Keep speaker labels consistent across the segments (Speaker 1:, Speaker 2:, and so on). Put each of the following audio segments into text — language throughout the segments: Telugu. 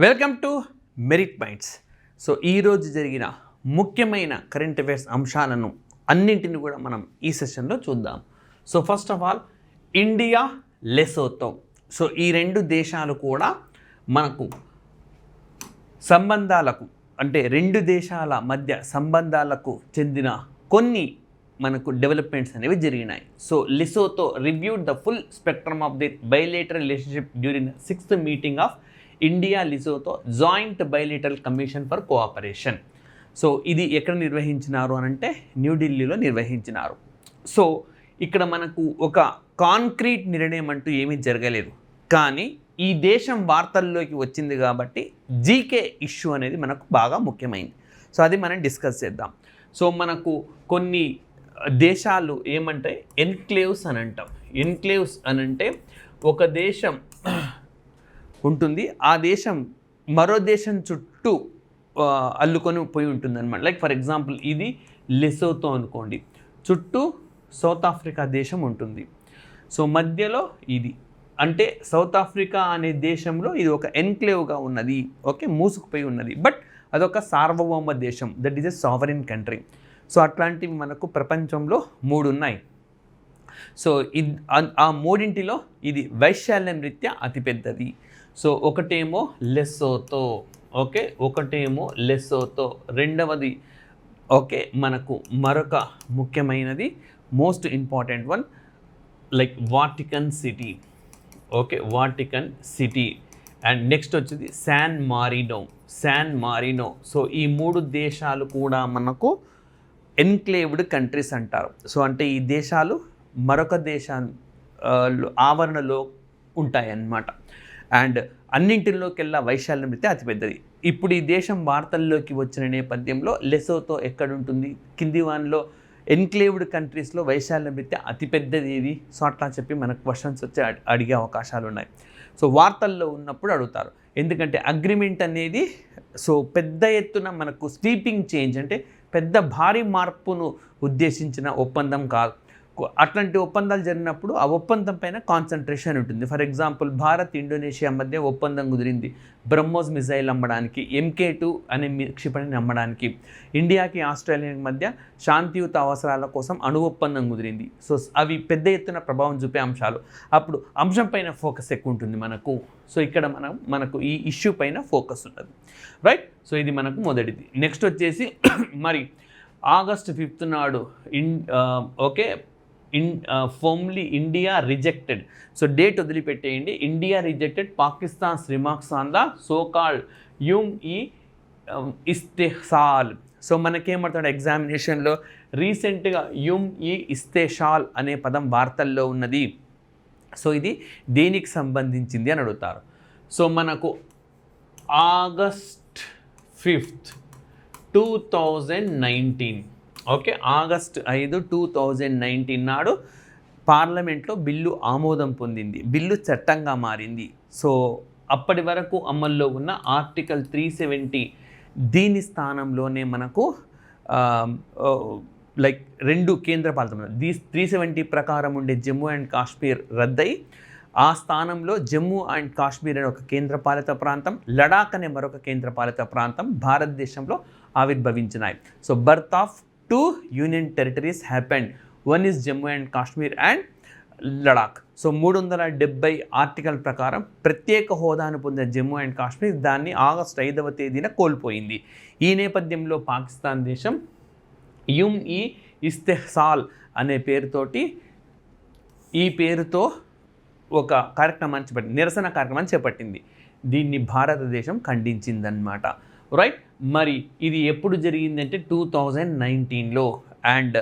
Speaker 1: Welcome to merit points. So ఈరోజు జరిగిన ముఖ్యమైన కరెంట్ అఫైర్స్ అంశాలను అన్నింటిని కూడా మనం ఈ సెషన్లో చూద్దాం. So first of all India, Lesotho. So ఈ రెండు దేశాలు కూడా మనకు సంబంధాలకు అంటే రెండు దేశాల మధ్య సంబంధాలకు చెందిన కొన్ని మనకు డెవలప్మెంట్స్ అనేవి జరిగినాయి. So Lesotho reviewed the full spectrum of the bilateral relationship during 6th meeting of India Lesotho joint bilateral commission for cooperation. So ఇది ఎక్కడ నిర్వహించినారు అని అంటే న్యూఢిల్లీలో నిర్వహించినారు. సో ఇక్కడ మనకు ఒక కాంక్రీట్ నిర్ణయం అంటూ ఏమీ జరగలేదు, కానీ ఈ దేశం వార్తల్లోకి వచ్చింది కాబట్టి జీకే ఇష్యూ అనేది మనకు బాగా ముఖ్యమైనది. సో అది మనం డిస్కస్ చేద్దాం. సో మనకు కొన్ని దేశాలు ఏమంటే ఎన్క్లేవ్స్ అని అంటాం. ఎన్క్లేవ్స్ అని అంటే ఒక దేశం ఉంటుంది, ఆ దేశం మరో దేశం చుట్టూ అల్లుకొని పోయి ఉంటుంది అనమాట. లైక్ ఫర్ ఎగ్జాంపుల్ ఇది లెసోతో అనుకోండి, చుట్టూ సౌత్ ఆఫ్రికా దేశం ఉంటుంది. సో మధ్యలో ఇది అంటే సౌత్ ఆఫ్రికా అనే దేశంలో ఇది ఒక ఎన్క్లేవ్గా ఉన్నది, ఓకే, మూసుకుపోయి ఉన్నది. బట్ అదొక సార్వభౌమ దేశం, that is a sovereign country. So అట్లాంటివి మనకు ప్రపంచంలో 3 ఉన్నాయి. సో ఆ మూడింటిలో ఇది వైశాల్యం రీత్యా అతిపెద్దది. సో ఒకటేమో లెసోతో, ఓకే, ఒకటేమో లెసోతో. రెండవది ఓకే మనకు మరొక ముఖ్యమైనది most important one like Vatican city, okay, Vatican city. And next వచ్చేది శాన్ మారినో. సో ఈ 3 దేశాలు కూడా మనకు ఎన్క్లేవ్డ్ కంట్రీస్ అంటారు. సో అంటే ఈ దేశాలు మరొక దేశం ఆవరణలో ఉంటాయన్నమాట. అండ్ అన్నింటిలోకెల్లా వైశాల్యం అయితే అతిపెద్దది. ఇప్పుడు ఈ దేశం వార్తల్లోకి వచ్చిన నేపథ్యంలో లెసోతో ఎక్కడుంటుంది, కింది వాన్లో ఎన్క్లేవ్డ్ కంట్రీస్లో వైశాల్యం అయితే అతిపెద్దది ఏది. సో అట్లా చెప్పి మనకు క్వశ్చన్స్ వచ్చి అడిగే అవకాశాలు ఉన్నాయి. సో వార్తల్లో ఉన్నప్పుడు అడుగుతారు, ఎందుకంటే అగ్రిమెంట్ అనేది సో పెద్ద ఎత్తున మనకు స్వీపింగ్ చేంజ్ అంటే పెద్ద భారీ మార్పును ఉద్దేశించిన ఒప్పందం కాదు. అట్లాంటి ఒప్పందాలు జరిగినప్పుడు ఆ ఒప్పందం పైన కాన్సన్ట్రేషన్ ఉంటుంది. ఫర్ ఎగ్జాంపుల్ భారత్ ఇండోనేషియా మధ్య ఒప్పందం కుదిరింది బ్రహ్మోస్ మిజైల్ అమ్మడానికి, MK2 అనే క్షిపణిని అమ్మడానికి. ఇండియాకి ఆస్ట్రేలియాకి మధ్య శాంతియుత అవసరాల కోసం అణు ఒప్పందం కుదిరింది. సో అవి పెద్ద ఎత్తున ప్రభావం చూపే అంశాలు. అప్పుడు అంశం పైన ఫోకస్ ఎక్కువ ఉంటుంది మనకు. సో ఇక్కడ మనకు ఈ ఇష్యూ పైన ఫోకస్ ఉంటుంది, రైట్. సో ఇది మనకు మొదటిది. నెక్స్ట్ వచ్చేసి మరి August 5th నాడు okay formally India rejected. So date వదిలిపెట్టేయండి. India rejected Pakistan's remarks on the so called ఇస్తెహసాల్. సో మనకేమంటాడు ఎగ్జామినేషన్లో రీసెంట్గా ఇస్తెషాల్ అనే పదం వార్తల్లో ఉన్నది. సో ఇది దేనికి సంబంధించింది అని అడుగుతారు. సో మనకు August 5th 2019, ఓకే, August 5, 2019 నాడు పార్లమెంట్లో బిల్లు ఆమోదం పొందింది, బిల్లు చట్టంగా మారింది. సో అప్పటి వరకు అమల్లో ఉన్న ఆర్టికల్ 370 దీని స్థానంలోనే మనకు లైక్ 2 కేంద్రపాలిత 370 ప్రకారం ఉండే జమ్మూ అండ్ కాశ్మీర్ రద్దయి ఆ స్థానంలో జమ్మూ అండ్ కాశ్మీర్ అనే ఒక కేంద్రపాలిత ప్రాంతం, లడాక్ అనే మరొక కేంద్రపాలిత ప్రాంతం భారతదేశంలో ఆవిర్భవించినాయి. So birth of 2 union territories happened. One is Jammu and Kashmir and Ladakh. So 370 article ప్రకారం ప్రత్యేక హోదాను పొందిన జమ్మూ అండ్ కాశ్మీర్ దాన్ని August 5వ తేదీన కోల్పోయింది. ఈ నేపథ్యంలో పాకిస్తాన్ దేశం ఇస్తెహసాల్ అనే పేరుతోటి ఈ పేరుతో ఒక కార్యక్రమాన్ని చేపట్టింది, నిరసన కార్యక్రమాన్ని చేపట్టింది. దీన్ని భారతదేశం ఖండించిందన్నమాట, రైట్. మరి ఇది ఎప్పుడు జరిగిందంటే 2019లో. అండ్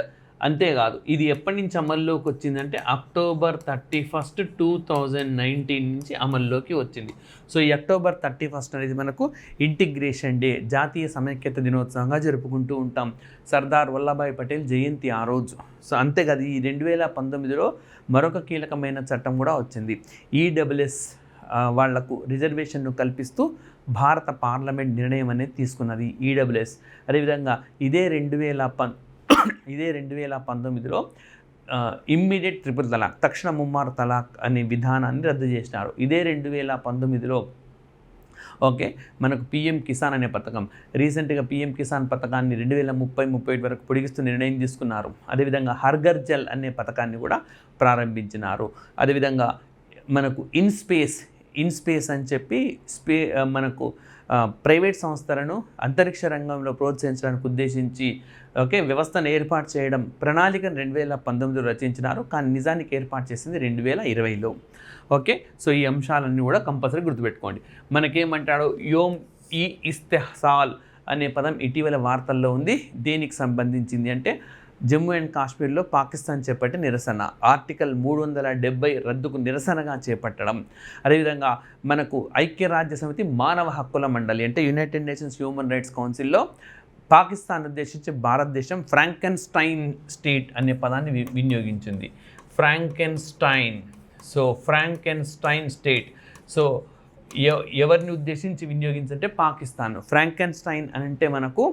Speaker 1: అంతేకాదు ఇది ఎప్పటి నుంచి అమల్లోకి వచ్చిందంటే October 31st 2019 నుంచి అమల్లోకి వచ్చింది. సో ఈ October 31st అనేది మనకు ఇంటిగ్రేషన్ డే, జాతీయ సమైక్యత దినోత్సవంగా జరుపుకుంటూ ఉంటాం. సర్దార్ వల్లభాయ్ పటేల్ జయంతి ఆ రోజు. సో అంతేకాదు ఈ 2019లో మరొక కీలకమైన చట్టం కూడా వచ్చింది. EWS వాళ్లకు రిజర్వేషన్ను కల్పిస్తూ భారత పార్లమెంట్ నిర్ణయం అనేది తీసుకున్నది EWS. అదేవిధంగా ఇదే 2019లో ఇమ్మీడియట్ ట్రిపుల్ తలాక్, తక్షణ ముమ్మారు తలాక్ అనే విధానాన్ని రద్దు చేసినారు. ఇదే 2019లో ఓకే, మనకు పిఎం కిసాన్ అనే పథకం, రీసెంట్గా పిఎం కిసాన్ పథకాన్ని 2030-31 వరకు పొడిగిస్తూ నిర్ణయం తీసుకున్నారు. అదేవిధంగా హర్ఘర్ జల్ అనే పథకాన్ని కూడా ప్రారంభించినారు. అదేవిధంగా మనకు ఇన్స్పేస్ అని చెప్పి మనకు ప్రైవేట్ సంస్థలను అంతరిక్ష రంగంలో ప్రోత్సహించడానికి ఉద్దేశించి వ్యవస్థను ఏర్పాటు చేయడం ప్రణాళికను 2019లో రచించినారు, కానీ నిజానికి ఏర్పాటు చేసింది 2020లో. ఓకే, సో ఈ అంశాలన్నీ కూడా కంపల్సరీ గుర్తుపెట్టుకోండి. మనకేమంటాడు, యోమ్ ఈ ఇస్తెహసాల్ అనే పదం ఇటీవల వార్తల్లో ఉంది. దేనికి సంబంధించింది అంటే జమ్మూ అండ్ కాశ్మీర్లో పాకిస్తాన్ చేపట్టే నిరసన, ఆర్టికల్ 370 రద్దుకు నిరసనగా చేపట్టడం. అదేవిధంగా మనకు ఐక్యరాజ్య సమితి మానవ హక్కుల మండలి అంటే యునైటెడ్ నేషన్స్ హ్యూమన్ రైట్స్ కౌన్సిల్లో పాకిస్తాన్ ఉద్దేశించి భారతదేశం ఫ్రాంకెన్స్టైన్ స్టేట్ అనే పదాన్ని వినియోగించింది. Frankenstein state. సో ఎవరిని ఉద్దేశించి వినియోగించంటే పాకిస్తాన్. ఫ్రాంకెన్స్టైన్ అంటే మనకు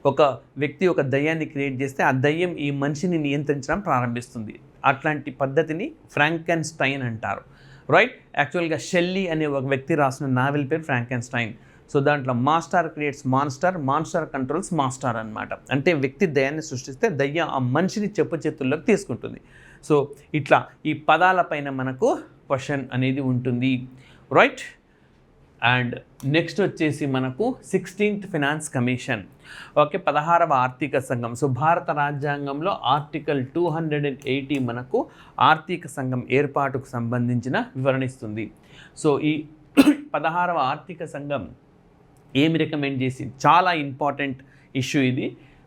Speaker 1: ఒక వ్యక్తి ఒక దయ్యాన్ని క్రియేట్ చేస్తే ఆ దయ్యం ఈ మనిషిని నియంత్రించడం ప్రారంభిస్తుంది. అట్లాంటి పద్ధతిని ఫ్రాంకెన్స్టైన్ అంటారు. రైట్, యాక్చువల్గా షెల్లీ అనే ఒక వ్యక్తి రాసిన నావెల్ పేరు ఫ్రాంకెన్స్టైన్. సో దాంట్లో master creates monster, monster controls master అనమాట. అంటే వ్యక్తి దయ్యాన్ని సృష్టిస్తే దయ్యం ఆ మనిషిని చెప్పు చేతుల్లోకి తీసుకుంటుంది. సో ఇట్లా ఈ పదాలపైన మనకు క్వశ్చన్ అనేది ఉంటుంది. రైట్, అండ్ నెక్స్ట్ వచ్చేసి మనకు 16th ఫినాన్స్ కమిషన్. ఓకే, 16వ ఆర్థిక సంఘం. సో భారత రాజ్యాంగంలో ఆర్టికల్ 280 మనకు ఆర్థిక సంఘం ఏర్పాటుకు సంబంధించిన వివరణిస్తుంది. సో ఈ 16వ ఆర్థిక సంఘం ఏమి రికమెండ్ చేసి, చాలా ఇంపార్టెంట్ ఇష్యూ ఇది.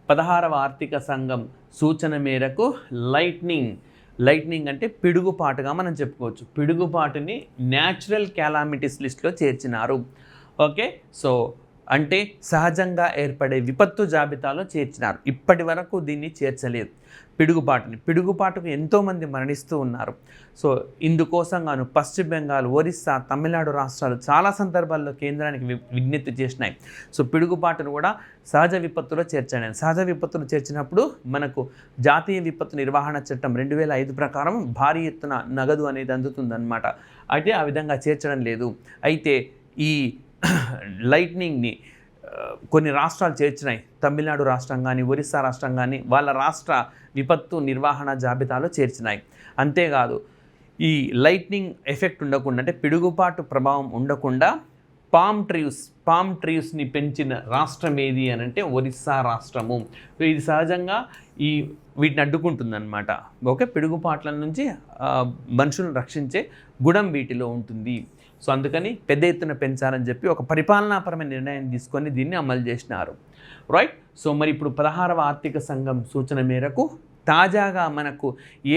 Speaker 1: 16వ ఆర్థిక సంఘం సూచన మేరకు లైట్నింగ్ అంటే పిడుగుపాటుగా మనం చెప్పుకోవచ్చు. పిడుగుపాటుని న్యాచురల్ క్యాలామిటీస్ లిస్ట్లో చేర్చినారు. ఓకే, సో అంటే సహజంగా ఏర్పడే విపత్తు జాబితాలో చేర్చినారు. ఇప్పటి వరకు దీన్ని చేర్చలేదు పిడుగుపాటుకు ఎంతోమంది మరణిస్తూ ఉన్నారు. సో ఇందుకోసం గాను పశ్చిమ బెంగాల్, ఒరిస్సా, తమిళనాడు రాష్ట్రాలు చాలా సందర్భాల్లో కేంద్రానికి విజ్ఞప్తి చేసినాయి. సో పిడుగుపాటును కూడా సహజ విపత్తులో చేర్చాను. సహజ విపత్తులు చేర్చినప్పుడు మనకు జాతీయ విపత్తు నిర్వహణ చట్టం 2005 ప్రకారం భారీ ఎత్తున నగదు అనేది అందుతుందన్నమాట. అయితే ఆ విధంగా చేర్చడం లేదు. అయితే ఈ లైట్నింగ్ని కొన్ని రాష్ట్రాలు చేర్చినాయి. తమిళనాడు రాష్ట్రం కానీ, ఒరిస్సా రాష్ట్రం కానీ వాళ్ళ రాష్ట్ర విపత్తు నిర్వహణ జాబితాలో చేర్చినాయి. అంతేకాదు ఈ లైట్నింగ్ ఎఫెక్ట్ ఉండకుండా, అంటే పిడుగుపాటు ప్రభావం ఉండకుండా పామ్ ట్రీస్ని పెంచిన రాష్ట్రం ఏది అని అంటే ఒరిస్సా రాష్ట్రము. ఇది సహజంగా వీటిని అడ్డుకుంటుందన్నమాట. ఓకే, పిడుగుపాట్ల నుంచి మనుషులను రక్షించే గుణం వీటిలో ఉంటుంది. సో అందుకని పెద్ద ఎత్తున పెంచాలని చెప్పి ఒక పరిపాలనాపరమైన నిర్ణయం తీసుకొని దీన్ని అమలు చేసినారు. రైట్, సో మరి ఇప్పుడు 16వ ఆర్థిక సంఘం సూచన మేరకు తాజాగా మనకు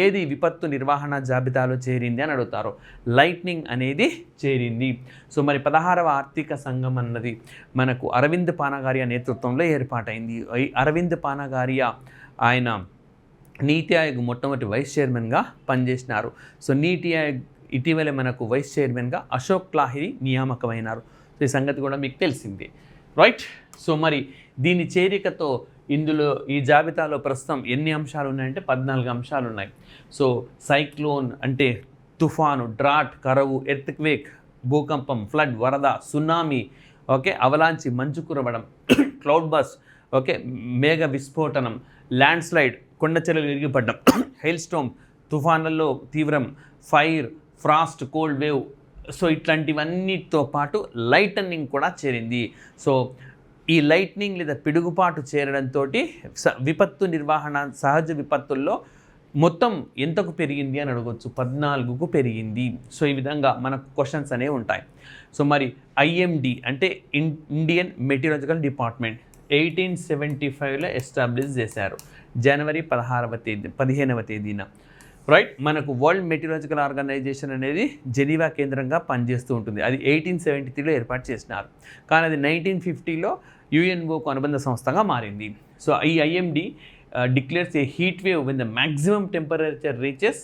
Speaker 1: ఏది విపత్తు నిర్వహణ జాబితాలో చేరింది అని అడుగుతారు. లైట్నింగ్ అనేది చేరింది. సో మరి 16వ ఆర్థిక సంఘం అన్నది మనకు అరవింద్ పానగారియా నేతృత్వంలో ఏర్పాటైంది. అరవింద్ పానగారియా ఆయన నీతి ఆయోగ్ మొట్టమొదటి వైస్ చైర్మన్గా పనిచేసినారు. సో నీతి ఆయోగ్ ఇటీవలే మనకు వైస్ చైర్మన్గా అశోక్ లాహిరి నియామకమైనారు. సో ఈ సంగతి కూడా మీకు తెలిసింది. రైట్, సో మరి దీని చేరికతో ఈ జాబితాలో ప్రస్తుతం ఎన్ని అంశాలు ఉన్నాయంటే 14 అంశాలు ఉన్నాయి. సో సైక్లోన్ అంటే తుఫాను, డ్రాట్, కరువు, ఎర్త్క్వేక్, భూకంపం, ఫ్లడ్, వరద, సునామీ, ఓకే, అవలాంచి, మంచు కురవడం, క్లౌడ్ బస్, ఓకే, మేఘ విస్ఫోటనం, ల్యాండ్ స్లైడ్, కొండ చర్యలు విరిగిపడడం, హెయిల్ స్టోమ్, తుఫాన్లలో తీవ్రం, fire, frost, cold wave. So ఇట్లాంటివన్నిటితో పాటు లైటనింగ్ కూడా చేరింది. సో ఈ లైట్నింగ్ లేదా పిడుగుపాటు చేరడంతో విపత్తు నిర్వహణ సహజ విపత్తుల్లో మొత్తం ఎంతకు పెరిగింది అని అడగవచ్చు, 14కు పెరిగింది. సో ఈ విధంగా మనకు క్వశ్చన్స్ అనేవి ఉంటాయి. సో మరి ఐఎండి అంటే ఇండియన్ మెటీరియలాజికల్ డిపార్ట్మెంట్ 1875లో ఎస్టాబ్లిష్ చేశారు, జనవరి 15వ తేదీన. రైట్, మనకు వరల్డ్ మెటీరియలాజికల్ ఆర్గనైజేషన్ అనేది జెనీవా కేంద్రంగా పనిచేస్తూ ఉంటుంది. అది 1873లో ఏర్పాటు చేసినారు, కానీ అది 1950లో యుఎన్ఓకు అనుబంధ సంస్థగా మారింది. సో ఈ IMD declares A heat wave when the maximum temperature reaches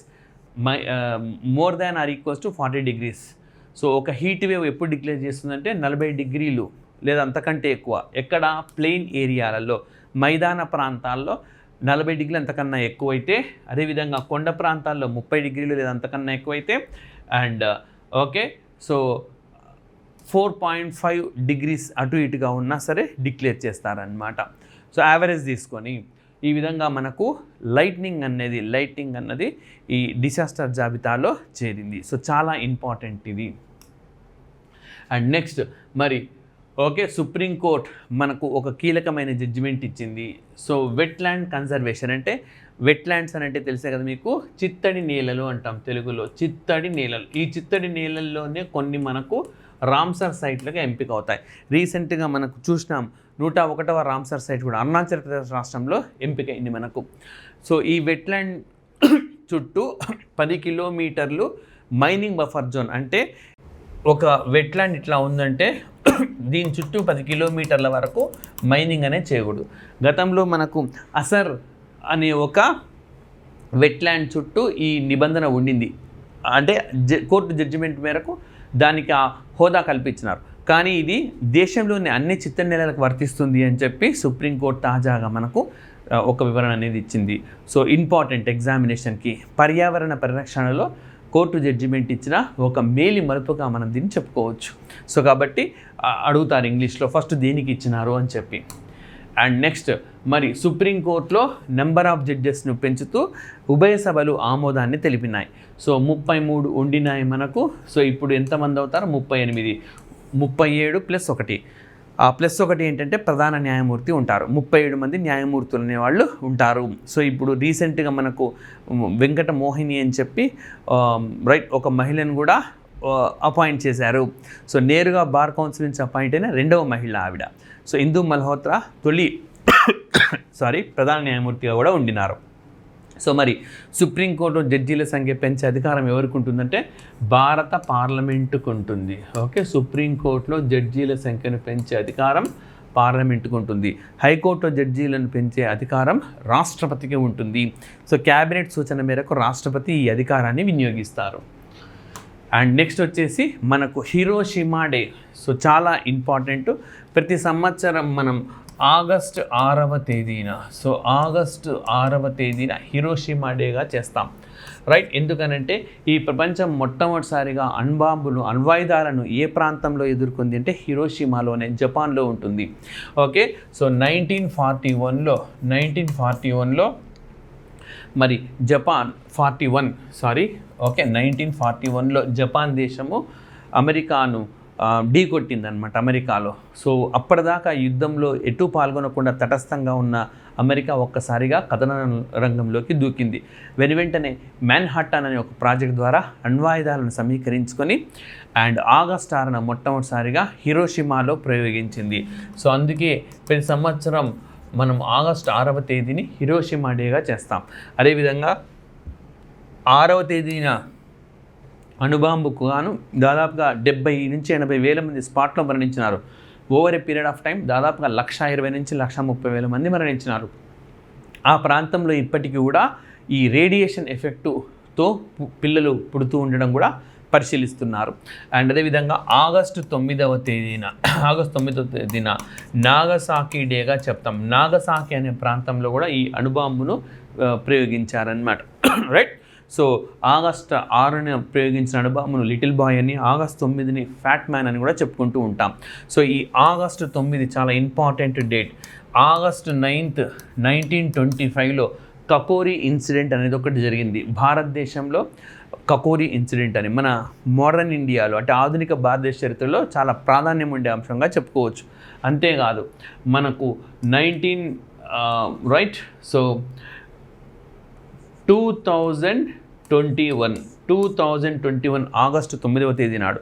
Speaker 1: more than or equals to 40 degrees. So ఒక హీట్ వేవ్ ఎప్పుడు డిక్లేర్ చేస్తుందంటే 40 degrees లేదా అంతకంటే ఎక్కువ. ఎక్కడ? ప్లెయిన్ ఏరియాలలో, మైదాన ప్రాంతాల్లో 40 degrees అంతకన్నా ఎక్కువైతే, అదేవిధంగా కొండ ప్రాంతాల్లో 30 degrees లేదా అంతకన్నా ఎక్కువైతే, అండ్ ఓకే, సో 4.5 డిగ్రీస్ అటు ఇటుగా ఉన్నా సరే డిక్లేర్ చేస్తారనమాట. సో యావరేజ్ తీసుకొని ఈ విధంగా మనకు లైట్నింగ్ అన్నది ఈ డిసాస్టర్ జాబితాలో చేరింది. సో చాలా ఇంపార్టెంట్ ఇది. అండ్ నెక్స్ట్ మరి సుప్రీంకోర్టు మనకు ఒక కీలకమైన జడ్జిమెంట్ ఇచ్చింది. సో వెట్లాండ్ కన్జర్వేషన్ అంటే వెట్లాండ్స్ అని అంటే తెలిసే కదా మీకు, చిత్తడి నేలలు అంటాం తెలుగులో, చిత్తడి నేలలు. ఈ చిత్తడి నేలల్లోనే కొన్ని మనకు రామ్సర్ సైట్లుగా ఎంపిక అవుతాయి. రీసెంట్గా మనకు చూసినాం 101వ రామ్సర్ సైట్ కూడా అరుణాచల్ ప్రదేశ్ రాష్ట్రంలో ఎంపికైంది మనకు. సో ఈ వెట్లాండ్ చుట్టూ 10 కిలోమీటర్లు మైనింగ్ బఫర్ జోన్, అంటే ఒక వెట్లాండ్ ఇట్లా ఉందంటే దీని చుట్టూ 10 కిలోమీటర్ల వరకు మైనింగ్ అనేది చేయకూడదు. గతంలో మనకు అసర్ అనే ఒక వెట్లాండ్ చుట్టూ ఈ నిబంధన ఉండింది, అంటే కోర్టు జడ్జిమెంట్ మేరకు దానికి ఆ హోదా కల్పించినారు. కానీ ఇది దేశంలోని అన్ని చిత్తడి నేలలకు వర్తిస్తుంది అని చెప్పి సుప్రీంకోర్టు తాజాగా మనకు ఒక వివరణ అనేది ఇచ్చింది. సో ఇంపార్టెంట్ ఎగ్జామినేషన్కి పర్యావరణ పరిరక్షణలో కోర్టు జడ్జిమెంట్ ఇచ్చిన ఒక మేలి మలుపుగా మనం దీన్ని చెప్పుకోవచ్చు. సో కాబట్టి అడుగుతారు ఇంగ్లీష్లో ఫస్ట్ దేనికి ఇచ్చినారు అని చెప్పి. అండ్ నెక్స్ట్ మరి సుప్రీంకోర్టులో నెంబర్ ఆఫ్ జడ్జెస్ను పెంచుతూ ఉభయ సభలు ఆమోదాన్ని తెలిపినాయి. సో 33 ఉండినాయి మనకు. సో ఇప్పుడు ఎంతమంది అవుతారు? 38, 37 ప్లస్ 1. ఆ ప్లస్ 1 ఏంటంటే ప్రధాన న్యాయమూర్తి ఉంటారు. 37 మంది న్యాయమూర్తులు అనేవాళ్ళు ఉంటారు. సో ఇప్పుడు రీసెంట్గా మనకు వెంకట మోహిని అని చెప్పి ఒక మహిళను కూడా అపాయింట్ చేశారు. సో నేరుగా బార్ కౌన్సిల్ నుంచి అపాయింట్ అయిన 2వ మహిళ ఆవిడ. సో ఇందు మల్హోత్రా తొలి ప్రధాన న్యాయమూర్తిగా కూడా ఉండినారు. సో మరి సుప్రీంకోర్టు జడ్జీల సంఖ్య పెంచే అధికారం ఎవరికి ఉంటుందంటే భారత పార్లమెంటుకు ఉంటుంది. సుప్రీంకోర్టులో జడ్జీల సంఖ్యను పెంచే అధికారం పార్లమెంటుకు ఉంటుంది. హైకోర్టులో జడ్జీలను పెంచే అధికారం రాష్ట్రపతికి ఉంటుంది. సో క్యాబినెట్ సూచన మేరకు రాష్ట్రపతి ఈ అధికారాన్ని వినియోగిస్తారు. అండ్ నెక్స్ట్ వచ్చేసి మనకు హిరోషిమా డే. సో చాలా ఇంపార్టెంట్. ప్రతి సంవత్సరం మనం ఆగస్టు 6వ తేదీన హిరోషిమా డేగా చేస్తాం, రైట్? ఎందుకనంటే ఈ ప్రపంచం మొట్టమొదటిసారిగా అణ్వాయుధాలను ఏ ప్రాంతంలో ఎదుర్కొంది అంటే హిరోషిమాలోనే, జపాన్లో ఉంటుంది. సో 1941లో మరి 1941లో జపాన్ దేశము అమెరికాను ఢీకొట్టిందనమాట అమెరికాలో. సో అప్పటిదాకా యుద్ధంలో ఎటు పాల్గొనకుండా తటస్థంగా ఉన్న అమెరికా ఒక్కసారిగా కథన రంగంలోకి దూకింది. వెంటనే మ్యాన్హాటన్ అనే ఒక ప్రాజెక్ట్ ద్వారా అణ్వాయుధాలను సమీకరించుకొని అండ్ ఆగస్టు 6న మొట్టమొదటిసారిగా హిరోషిమాలో ప్రయోగించింది. సో అందుకే ప్రతి సంవత్సరం మనం ఆగస్టు 6వ తేదీని హిరోషిమా డేగా చేస్తాం. అదేవిధంగా 6వ తేదీన అణుబాంబుకు గాను దాదాపుగా 70 నుంచి 80 వేల మంది స్పాట్లో మరణించినారు. Over a period of time దాదాపుగా 1,20,000 నుంచి 1,30,000 మంది మరణించినారు. ఆ ప్రాంతంలో ఇప్పటికీ కూడా ఈ రేడియేషన్ ఎఫెక్టుతో పిల్లలు పుడుతూ ఉండడం కూడా పరిశీలిస్తున్నారు. అండ్ అదేవిధంగా ఆగస్టు 9వ తేదీన నాగసాకి డేగా చెప్తాం. నాగసాకి అనే ప్రాంతంలో కూడా ఈ అణుబాంబును ప్రయోగించారన్నమాట, రైట్? సో ఆగస్టు 6న ప్రయోగించిన అణుబాంబును లిటిల్ బాయ్ అని, ఆగస్టు 9ని ఫ్యాట్ మ్యాన్ అని కూడా చెప్పుకుంటూ ఉంటాం. సో ఈ ఆగస్టు 9 చాలా ఇంపార్టెంట్ డేట్. ఆగస్టు 9th 1925లో కకోరి ఇన్సిడెంట్ అనేది ఒకటి జరిగింది భారతదేశంలో. కకోరి ఇన్సిడెంట్ అని మన మోడర్న్ ఇండియాలో అంటే ఆధునిక భారతదేశ చరిత్రలో చాలా ప్రాధాన్యం ఉండే అంశంగా చెప్పుకోవచ్చు. అంతేకాదు మనకు 2021 ఆగస్టు 9వ తేదీ నాడు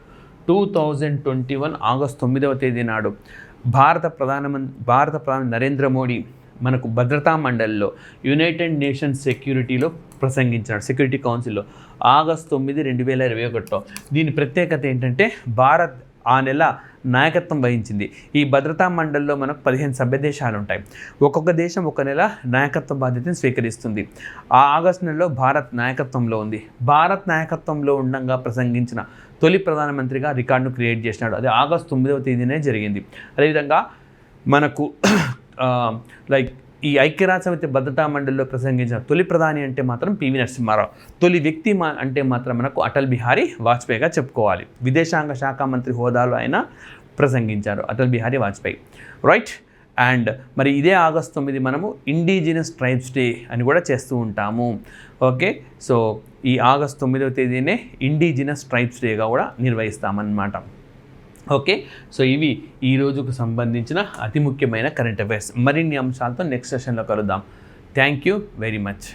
Speaker 1: 2021 ఆగస్టు 9వ తేదీ నాడు భారత ప్రధాని నరేంద్ర మోడీ మనకు భద్రతా మండలిలో యునైటెడ్ నేషన్స్ సెక్యూరిటీలో ప్రసంగించాడు, సెక్యూరిటీ కౌన్సిల్లో ఆగస్టు 9, 2021. దీని ప్రత్యేకత ఏంటంటే భారత్ ఆ నెల నాయకత్వం వహించింది. ఈ భద్రతా మండలిలో మనకు 15 సభ్య దేశాలు ఉంటాయి. ఒక్కొక్క దేశం ఒక నెల నాయకత్వ బాధ్యతను స్వీకరిస్తుంది. ఆ ఆగస్టు నెలలో భారత్ నాయకత్వంలో ఉంది. భారత్ నాయకత్వంలో ఉండగా ప్రసంగించిన తొలి ప్రధానమంత్రిగా రికార్డును క్రియేట్ చేసినాడు. అది ఆగస్టు 9వ తేదీనే జరిగింది. అదేవిధంగా మనకు ఈ ఐక్యరాజ్యసమితి భద్రతా మండలిలో ప్రసంగించిన తొలి ప్రధాని అంటే మాత్రం పివి నరసింహారావు. తొలి వ్యక్తి అంటే మాత్రం మనకు అటల్ బిహారీ వాజ్పేయిగా చెప్పుకోవాలి. విదేశాంగ శాఖ మంత్రి హోదాలో ఆయన ప్రసంగించారు అటల్ బిహారీ వాజ్పేయి, రైట్. అండ్ మరి ఇదే ఆగస్ట్ 9 మనము ఇండిజినస్ ట్రైబ్స్ డే అని కూడా చేస్తూ ఉంటాము. ఓకే, సో ఈ ఆగస్ట్ 9వ తేదీనే ఇండిజినస్ ట్రైబ్స్ డేగా కూడా నిర్వహిస్తామన్నమాట. ఓకే, సో ఇవి ఈ రోజుకు సంబంధించిన అతి ముఖ్యమైన కరెంట్ అఫైర్స్. మరిన్ని అంశాలతో నెక్స్ట్ సెషన్లో కలుద్దాం. Thank you very much.